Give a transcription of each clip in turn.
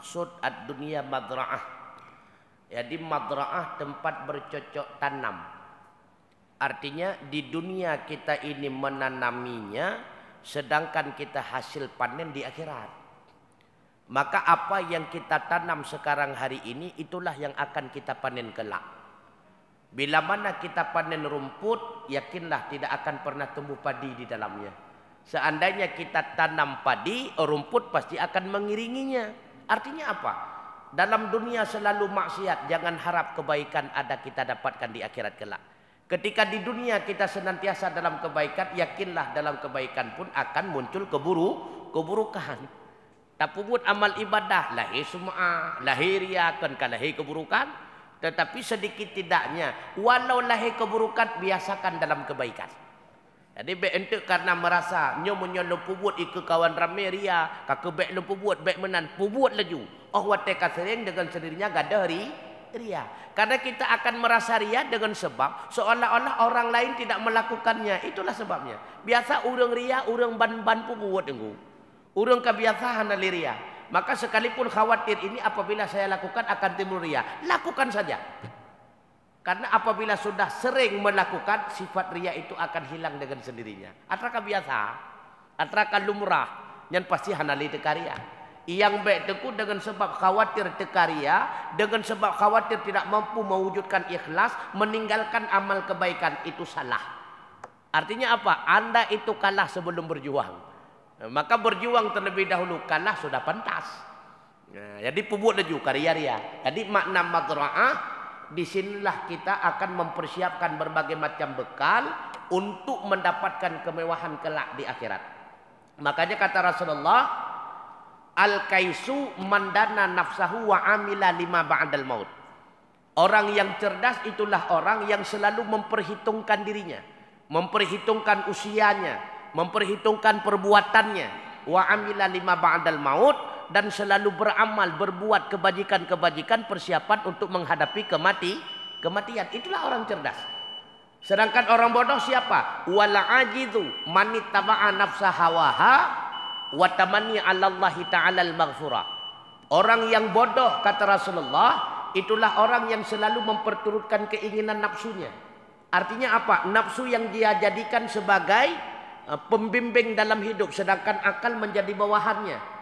Maksud ad-dunya madra'ah. Jadi madra'ah tempat bercocok tanam. Artinya di dunia kita ini menanaminya, sedangkan kita hasil panen di akhirat. Maka apa yang kita tanam sekarang hari ini, itulah yang akan kita panen kelak. Bila mana kita panen rumput, yakinlah tidak akan pernah tumbuh padi di dalamnya. Seandainya kita tanam padi, rumput pasti akan mengiringinya. Artinya apa? Dalam dunia selalu maksiat, jangan harap kebaikan ada kita dapatkan di akhirat kelak. Ketika di dunia kita senantiasa dalam kebaikan, yakinlah dalam kebaikan pun akan muncul keburukan. Tapubut amal ibadah, lahir sum'ah, lahir riakan, lahir keburukan. Tetapi sedikit tidaknya, walau lahir keburukan, biasakan dalam kebaikan. Jadi untuk karena merasa nyomonyo lupu buat ikut kawan ramai ria, kakek baik lupu buat baik menan, pubuat laju. Oh wateka sering dengan sendirinya gadah ria. Karena kita akan merasa ria dengan sebab seolah-olah orang lain tidak melakukannya. Itulah sebabnya. Biasa orang ria, orang ban-ban pubuat enggu. Orang kebiasaan dari ria. Maka sekalipun khawatir ini apabila saya lakukan akan timbul ria, lakukan saja. Karena apabila sudah sering melakukan, sifat ria itu akan hilang dengan sendirinya. Atraka biasa, atraka lumrah, yang pasti hanali tekaria. Yang baik teku dengan sebab khawatir tekaria, dengan sebab khawatir tidak mampu mewujudkan ikhlas, meninggalkan amal kebaikan, itu salah. Artinya apa? Anda itu kalah sebelum berjuang. Maka berjuang terlebih dahulu, kalah sudah pantas. Nah, jadi pubuk laju karya ria. Jadi makna madra'ah, disinilah kita akan mempersiapkan berbagai macam bekal untuk mendapatkan kemewahan kelak di akhirat. Makanya kata Rasulullah, al-kaisu mandana nafsahu wa amila lima ba'dal maut. Orang yang cerdas itulah orang yang selalu memperhitungkan dirinya, memperhitungkan usianya, memperhitungkan perbuatannya, wa amila lima ba'dal maut, dan selalu beramal, berbuat kebajikan-kebajikan persiapan untuk menghadapi kematian. Itulah orang cerdas. Sedangkan orang bodoh siapa? Wala ajizu manittaba'a nafsa hawaha wa tamanni 'alallahi ta'ala al-maghfurah. Orang yang bodoh kata Rasulullah, itulah orang yang selalu memperturutkan keinginan nafsunya. Artinya apa? Nafsu yang dia jadikan sebagai pembimbing dalam hidup, sedangkan akal menjadi bawahannya.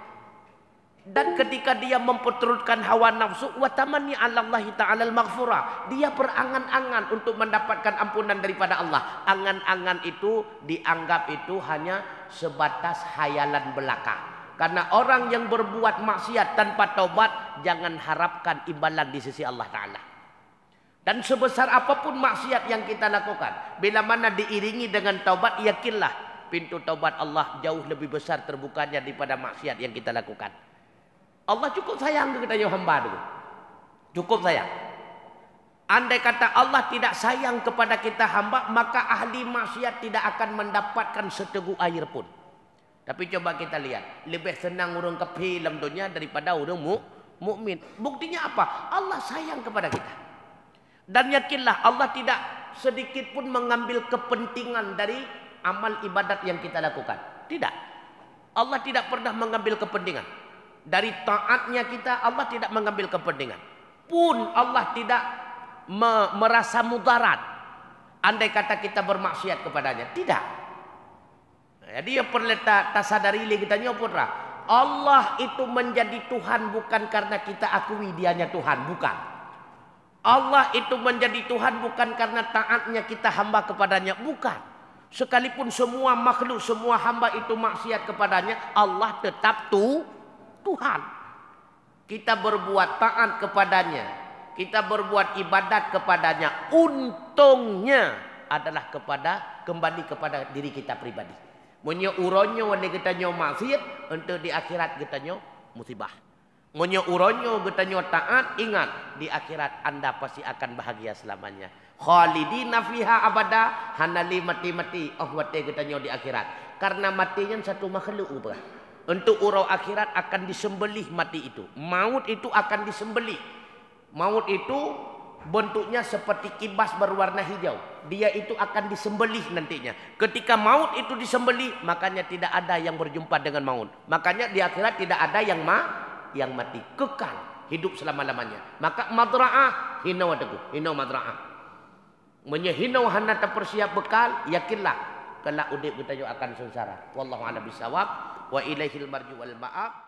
Dan ketika dia memperturutkan hawa nafsu, wa tamanni 'alallahi ta'ala al-maghfurah, dia berangan-angan untuk mendapatkan ampunan daripada Allah. Angan-angan itu dianggap itu hanya sebatas hayalan belaka. Karena orang yang berbuat maksiat tanpa taubat, jangan harapkan imbalan di sisi Allah Ta'ala. Dan sebesar apapun maksiat yang kita lakukan, bila mana diiringi dengan taubat, yakinlah pintu taubat Allah jauh lebih besar terbukanya daripada maksiat yang kita lakukan. Allah cukup sayang kita hamba dulu. Cukup sayang. Andai kata Allah tidak sayang kepada kita hamba, maka ahli maksiat tidak akan mendapatkan seteguk air pun. Tapi coba kita lihat, lebih senang orang kafir dalam dunia daripada orang mukmin. Buktinya apa? Allah sayang kepada kita. Dan yakinlah Allah tidak sedikit pun mengambil kepentingan dari amal ibadat yang kita lakukan. Tidak. Allah tidak pernah mengambil kepentingan. Dari taatnya kita, Allah tidak mengambil kepentingan. Pun Allah tidak merasa mudarat andai kata kita bermaksiat kepadanya. Tidak. Jadi yang perlu tasadari kita nyopura. Allah itu menjadi Tuhan bukan karena kita akui dianya Tuhan. Bukan. Allah itu menjadi Tuhan bukan karena taatnya kita hamba kepadanya. Bukan. Sekalipun semua makhluk, semua hamba itu maksiat kepadanya, Allah tetap Tuhan. Kita berbuat taat kepadanya, kita berbuat ibadat kepadanya, untungnya adalah kembali kepada diri kita pribadi. Munyo uronyo wali kita nyo maksiat, untuk di akhirat kita nyo musibah. Munyo uronyo kita nyo taat, ingat di akhirat Anda pasti akan bahagia selamanya. Khalidina fiha abada, hanali mati-mati wate kita nyo di akhirat. Karena matinya satu makhluk ubah. Untuk urau akhirat akan disembelih mati itu. Maut itu akan disembelih. Maut itu bentuknya seperti kibas berwarna hijau. Dia itu akan disembelih nantinya. Ketika maut itu disembelih, makanya tidak ada yang berjumpa dengan maut. Makanya di akhirat tidak ada yang mati kekal hidup selama-lamanya. Maka madra'ah hinau adaku, hinau madra'ah. Menyehinau hana tak persiap bekal, yakinlah kelak udip kita juga akan sengsara. Wallahu a'lam bishawab wa ilaihil marju wal ma'ab.